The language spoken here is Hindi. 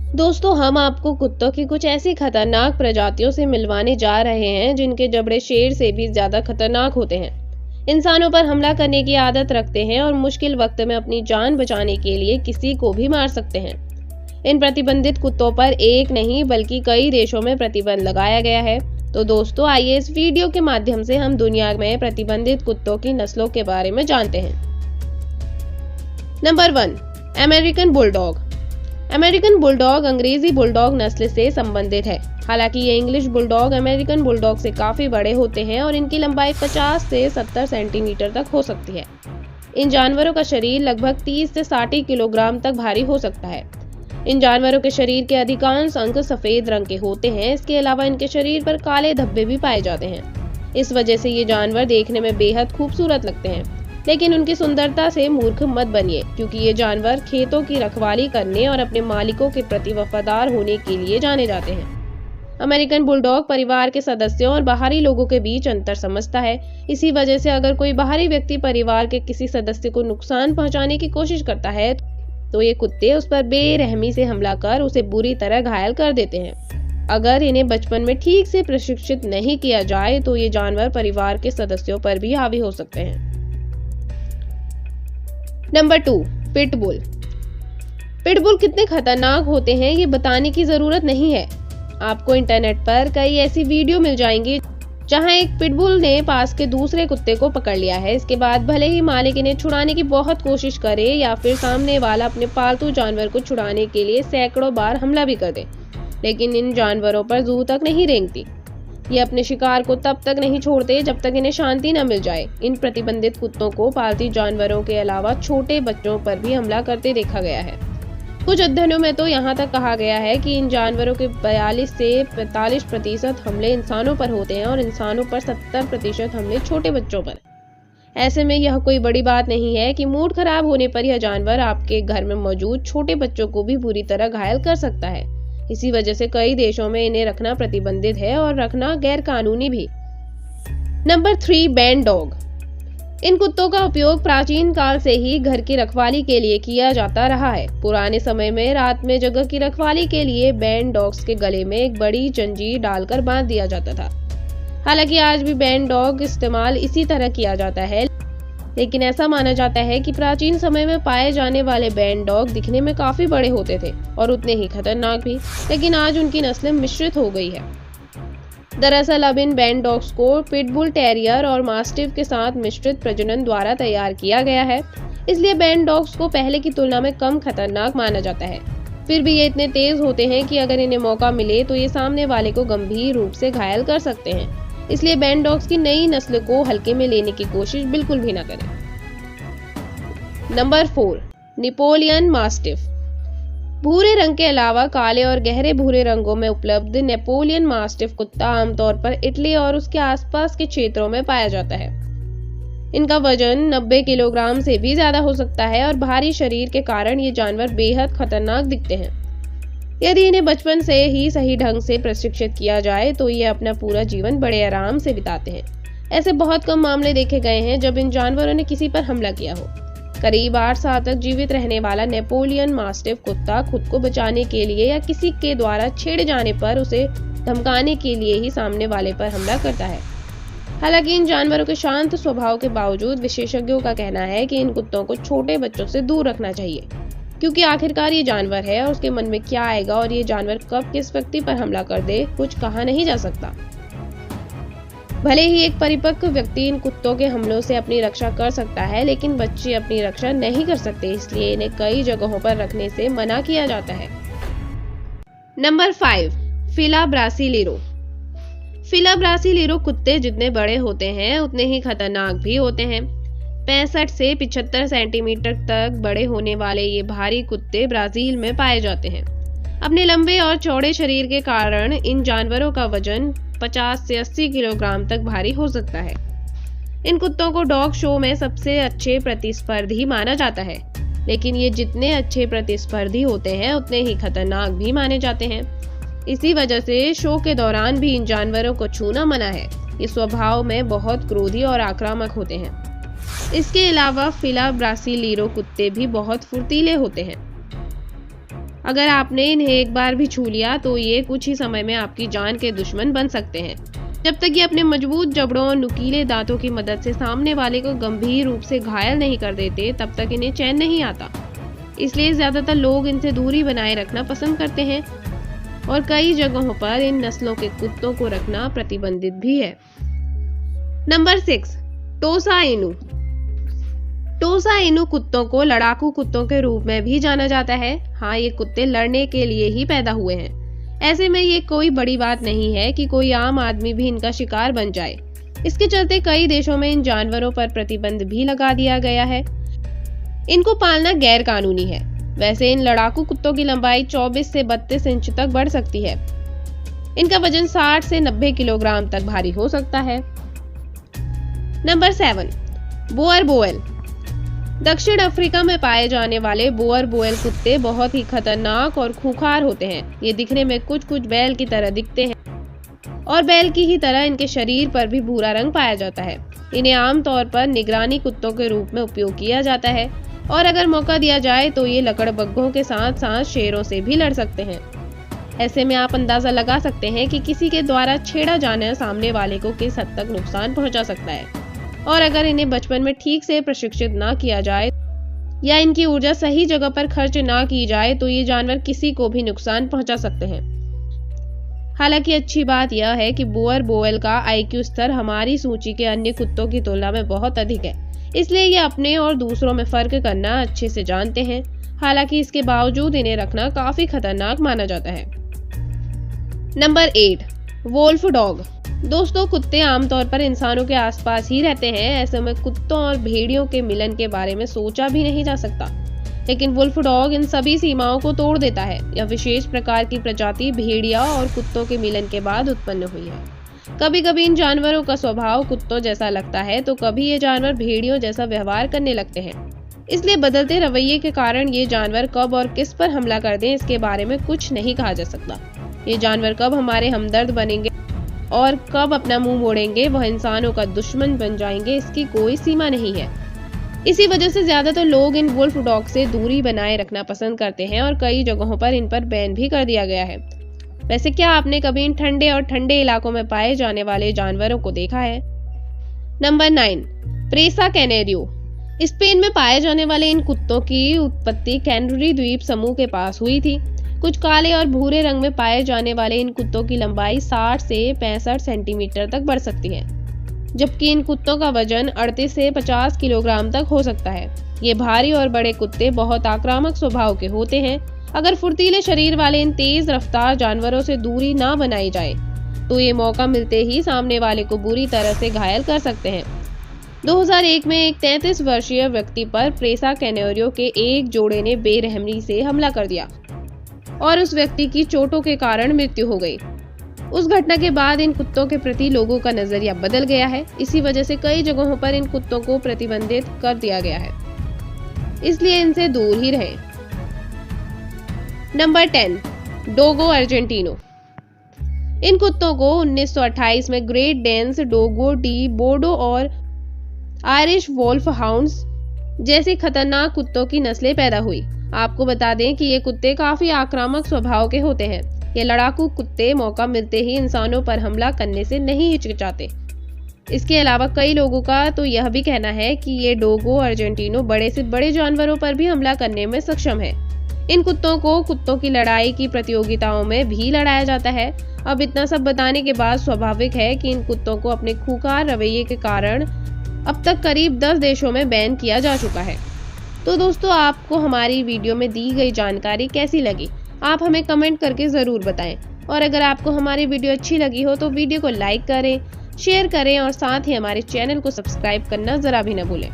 दोस्तों, हम आपको कुत्तों की कुछ ऐसी खतरनाक प्रजातियों से मिलवाने जा रहे हैं जिनके जबड़े शेर से भी ज्यादा खतरनाक होते हैं। इंसानों पर हमला करने की आदत रखते हैं और मुश्किल वक्त में अपनी जान बचाने के लिए किसी को भी मार सकते हैं। इन प्रतिबंधित कुत्तों पर एक नहीं बल्कि कई देशों में प्रतिबंध लगाया गया है। तो दोस्तों, आइए इस वीडियो के माध्यम से हम दुनिया में प्रतिबंधित कुत्तों की नस्लों के बारे में जानते हैं। Number 1, American bulldog. American bulldog अंग्रेजी बुलडॉग नस्ल से संबंधित है। हालांकि ये इंग्लिश बुलडॉग अमेरिकन बुलडॉग से काफी बड़े होते हैं और इनकी लंबाई 50 से 70 सेंटीमीटर तक हो सकती है। इन जानवरों का शरीर लगभग 30 से 60 किलोग्राम तक भारी हो सकता है। इन जानवरों के शरीर के अधिकांश अंग सफेद रंग के होते हैं। इसके अलावा इनके शरीर पर काले धब्बे भी पाए जाते हैं। इस वजह से ये जानवर देखने में बेहद खूबसूरत लगते हैं। लेकिन उनकी सुंदरता से मूर्ख मत बनिए, क्योंकि ये जानवर खेतों की रखवाली करने और अपने मालिकों के प्रति वफादार होने के लिए जाने जाते हैं। अमेरिकन बुलडॉग परिवार के सदस्यों और बाहरी लोगों के बीच अंतर समझता है। इसी वजह से अगर कोई बाहरी व्यक्ति परिवार के किसी सदस्य को नुकसान पहुंचाने की कोशिश करता है तो ये कुत्ते उस पर बेरहमी से हमला कर उसे बुरी तरह घायल कर देते हैं। अगर इन्हें बचपन में ठीक से प्रशिक्षित नहीं किया जाए तो ये जानवर परिवार के सदस्यों पर भी हावी हो सकते हैं। Number 2, pitbull. पिटबुल कितने खतरनाक होते हैं ये बताने की जरूरत नहीं है। आपको इंटरनेट पर कई ऐसी वीडियो मिल जाएंगी जहां एक पिटबुल ने पास के दूसरे कुत्ते को पकड़ लिया है। इसके बाद भले ही मालिक इन्हें छुड़ाने की बहुत कोशिश करे या फिर सामने वाला अपने पालतू जानवर को छुड़ाने के लिए सैकड़ों बार हमला भी कर दे, लेकिन इन जानवरों पर जू तक नहीं रेंगती। ये अपने शिकार को तब तक नहीं छोड़ते जब तक इन्हें शांति न मिल जाए। इन प्रतिबंधित कुत्तों को पालतू जानवरों के अलावा छोटे बच्चों पर भी हमला करते देखा गया है। कुछ अध्ययनों में तो यहाँ तक कहा गया है कि इन जानवरों के 42 से 45% हमले इंसानों पर होते हैं और इंसानों पर 70% हमले छोटे बच्चों पर। ऐसे में यह कोई बड़ी बात नहीं है कि मूड खराब होने पर यह जानवर आपके घर में मौजूद छोटे बच्चों को भी बुरी तरह घायल कर सकता है। इसी वजह से कई देशों में इन्हें रखना प्रतिबंधित है और रखना गैर कानूनी भी। Number 3, ban dog. इन कुत्तों का उपयोग प्राचीन काल से ही घर की रखवाली के लिए किया जाता रहा है। पुराने समय में रात में जगह की रखवाली के लिए बैन डॉग्स के गले में एक बड़ी जंजीर डालकर बांध दिया जाता था। हालांकि आज भी बैन डॉग इस्तेमाल इसी तरह किया जाता है, लेकिन ऐसा माना जाता है कि प्राचीन समय में पाए जाने वाले बैन डॉग दिखने में काफी बड़े होते थे और उतने ही खतरनाक भी, लेकिन आज उनकी नस्लें मिश्रित हो गई है। दरअसल अब इन बैन डॉग्स को पिटबुल टेरियर और मास्टिफ के साथ मिश्रित प्रजनन द्वारा तैयार किया गया है। इसलिए बैन डॉग्स को पहले की तुलना में कम खतरनाक माना जाता है। फिर भी ये इतने तेज होते हैं कि अगर इन्हें मौका मिले तो ये सामने वाले को गंभीर रूप से घायल कर सकते हैं। इसलिए बैन डॉग्स की नई नस्ल को हल्के में लेने की कोशिश बिल्कुल भी ना करें। Number 4, Napoleon mastiff. भूरे रंग के अलावा काले और गहरे भूरे रंगों में उपलब्ध नेपोलियन मास्टिफ कुत्ता आमतौर पर इटली और उसके आसपास के क्षेत्रों में पाया जाता है। इनका वजन 90 किलोग्राम से भी ज्यादा हो सकता है और भारी शरीर के कारण ये जानवर बेहद खतरनाक दिखते हैं। यदि इन्हें बचपन से ही सही ढंग से प्रशिक्षित किया जाए तो ये अपना पूरा जीवन बड़े आराम से बिताते हैं। ऐसे बहुत कम मामले देखे गए हैं जब इन जानवरों ने किसी पर हमला किया हो। करीब 8 साल तक जीवित रहने वाला नेपोलियन मास्टिफ कुत्ता खुद को बचाने के लिए या किसी के द्वारा छेड़े जाने पर उसे धमकाने के लिए ही सामने वाले पर हमला करता है। हालांकि इन जानवरों के शांत स्वभाव के बावजूद विशेषज्ञों का कहना है कि इन कुत्तों को छोटे बच्चों से दूर रखना चाहिए, क्योंकि आखिरकार ये जानवर है और उसके मन में क्या आएगा और ये जानवर कब किस व्यक्ति पर हमला कर दे कुछ कहा नहीं जा सकता। भले ही एक परिपक्व व्यक्ति इन कुत्तों के हमलों से अपनी रक्षा कर सकता है, लेकिन बच्चे अपनी रक्षा नहीं कर सकते, इसलिए इन्हें कई जगहों पर रखने से मना किया जाता है। नंबर 5, फिला ब्रासिलिरो। फिला ब्रासिलिरो कुत्ते जितने बड़े होते हैं उतने ही खतरनाक भी होते हैं। 65 से 75 सेंटीमीटर तक बड़े होने वाले ये भारी कुत्ते ब्राजील में पाए जाते हैं। अपने लंबे और चौड़े शरीर के कारण इन जानवरों का वजन 50 से 80 किलोग्राम तक भारी हो सकता है। इन कुत्तों को डॉग शो में सबसे अच्छे प्रतिस्पर्धी माना जाता है, लेकिन ये जितने अच्छे प्रतिस्पर्धी होते हैं उतने ही खतरनाक भी माने जाते हैं। इसी वजह से शो के दौरान भी इन जानवरों को छूना मना है। ये स्वभाव में बहुत क्रोधी और आक्रामक होते हैं। इसके अलावा फिला ब्रासिलिरो कुत्ते भी बहुत फुर्तीले होते हैं। अगर आपने इन्हें एक बार भी छू लिया तो ये कुछ ही समय में आपकी जान के दुश्मन बन सकते हैं। जब तक ये अपने मजबूत जबड़ों और नुकीले दांतों की मदद से सामने वाले को गंभीर रूप से घायल नहीं कर देते, तब तक इन्हें चैन नहीं आता। इसलिए ज्यादातर लोग इनसे दूरी बनाए रखना पसंद करते हैं और कई जगहों पर इन नस्लों के कुत्तों को रखना प्रतिबंधित भी है। नंबर 6, टोसा इनू। टोसा इनू कुत्तों को लड़ाकू कुत्तों के रूप में भी जाना जाता है। हाँ, ये कुत्ते लड़ने के लिए ही पैदा हुए हैं। ऐसे में ये कोई बड़ी बात नहीं है कि कोई आम आदमी भी इनका शिकार बन जाए। इसके चलते कई देशों में इन जानवरों पर प्रतिबंध भी लगा दिया गया है। इनको पालना गैर कानूनी है। वैसे इन लड़ाकू कुत्तों की लंबाई 24 से 32 इंच तक बढ़ सकती है। इनका वजन 60 से 90 किलोग्राम तक भारी हो सकता है। नंबर 7, बोअर बोएल। दक्षिण अफ्रीका में पाए जाने वाले बोअर बोएल कुत्ते बहुत ही खतरनाक और खूंखार होते हैं। ये दिखने में कुछ बैल की तरह दिखते हैं और बैल की ही तरह इनके शरीर पर भी भूरा रंग पाया जाता है। इन्हें आमतौर पर निगरानी कुत्तों के रूप में उपयोग किया जाता है और अगर मौका दिया जाए तो ये लकड़बग्घों के साथ साथ शेरों से भी लड़ सकते हैं। ऐसे में आप अंदाजा लगा सकते हैं कि किसी के द्वारा छेड़ा जाना सामने वाले को किस हद तक नुकसान पहुंचा सकता है। और अगर इन्हें बचपन में ठीक से प्रशिक्षित ना किया जाए या इनकी ऊर्जा सही जगह पर खर्च ना की जाए तो ये जानवर किसी को भी नुकसान पहुंचा सकते हैं। हालांकि अच्छी बात यह है कि बोअर बोएल का आईक्यू स्तर हमारी सूची के अन्य कुत्तों की तुलना में बहुत अधिक है, इसलिए ये अपने और दूसरों में फर्क करना अच्छे से जानते हैं। हालांकि इसके बावजूद इन्हें रखना काफी खतरनाक माना जाता है। Number 8, wolf dog. दोस्तों, कुत्ते आमतौर पर इंसानों के आसपास ही रहते हैं। ऐसे में कुत्तों और भेड़ियों के मिलन के बारे में सोचा भी नहीं जा सकता, लेकिन वुल्फ डॉग इन सभी सीमाओं को तोड़ देता है। यह विशेष प्रकार की प्रजाति भेड़िया और कुत्तों के मिलन के बाद उत्पन्न हुई है। कभी कभी इन जानवरों का स्वभाव कुत्तों जैसा लगता है तो कभी ये जानवर भेड़ियों जैसा व्यवहार करने लगते हैं। इसलिए बदलते रवैये के कारण ये जानवर कब और किस पर हमला कर दें, इसके बारे में कुछ नहीं कहा जा सकता। ये जानवर कब हमारे हमदर्द बनेंगे और कब अपना मुंह मोड़ेंगे, वह इंसानों का दुश्मन बन जाएंगे, इसकी कोई सीमा नहीं है। इसी वजह से ज्यादातर लोग इन वुल्फ डॉग से दूरी बनाए रखना पसंद करते हैं और कई जगहों पर इन पर बैन भी कर दिया गया है। वैसे क्या आपने कभी इन ठंडे इलाकों में पाए जाने वाले जानवरों को देखा है? नंबर 9, प्रेसा कैनेरियो। स्पेन में पाए जाने वाले इन कुत्तों की उत्पत्ति कैनरी द्वीप समूह के पास हुई थी। कुछ काले और भूरे रंग में पाए जाने वाले इन कुत्तों की लंबाई 60 से 65 सेंटीमीटर तक बढ़ सकती है, जबकि इन कुत्तों का वजन 38 से 50 किलोग्राम तक हो सकता है। ये भारी और बड़े कुत्ते बहुत आक्रामक स्वभाव के होते हैं। अगर फुर्तीले शरीर वाले इन तेज रफ्तार जानवरों से दूरी ना बनाई जाए तो ये मौका मिलते ही सामने वाले को बुरी तरह से घायल कर सकते हैं। 2001 में एक 33 वर्षीय व्यक्ति पर प्रेसा कैनेरियो के एक जोड़े ने बेरहमी से हमला कर दिया और उस व्यक्ति की चोटों के कारण मृत्यु हो गई। उस घटना के बाद इन कुत्तों के प्रति लोगों का नजरिया बदल गया है। इसी वजह से कई जगहों पर इन कुत्तों को प्रतिबंधित कर दिया गया है, इसलिए इनसे दूर ही रहें। Number 10, डोगो Argentino. इन कुत्तों को 1928 में ग्रेट डेन्स, डोगो डी, बोर्डो और आयरिश वोल्फ हाउंड्स जैसी खतरनाक कुत्तों की नस्लें पैदा हुई। आपको बता दें कि ये कुत्ते काफी आक्रामक स्वभाव के होते हैं। ये लड़ाकू कुत्ते मौका मिलते ही इंसानों पर हमला करने से नहीं हिचकिचाते। इसके अलावा कई लोगों का तो यह भी कहना है कि ये डोगो अर्जेंटिनो बड़े से बड़े जानवरों पर भी हमला करने में सक्षम है। इन कुत्तों को कुत्तों की लड़ाई की प्रतियोगिताओं में भी लड़ाया जाता है। अब इतना सब बताने के बाद स्वाभाविक है कि इन कुत्तों को अपने खूंखार रवैये के कारण अब तक करीब 10 देशों में बैन किया जा चुका है। तो दोस्तों, आपको हमारी वीडियो में दी गई जानकारी कैसी लगी? आप हमें कमेंट करके ज़रूर बताएं। और अगर आपको हमारी वीडियो अच्छी लगी हो तो वीडियो को लाइक करें, शेयर करें और साथ ही हमारे चैनल को सब्सक्राइब करना ज़रा भी न भूलें।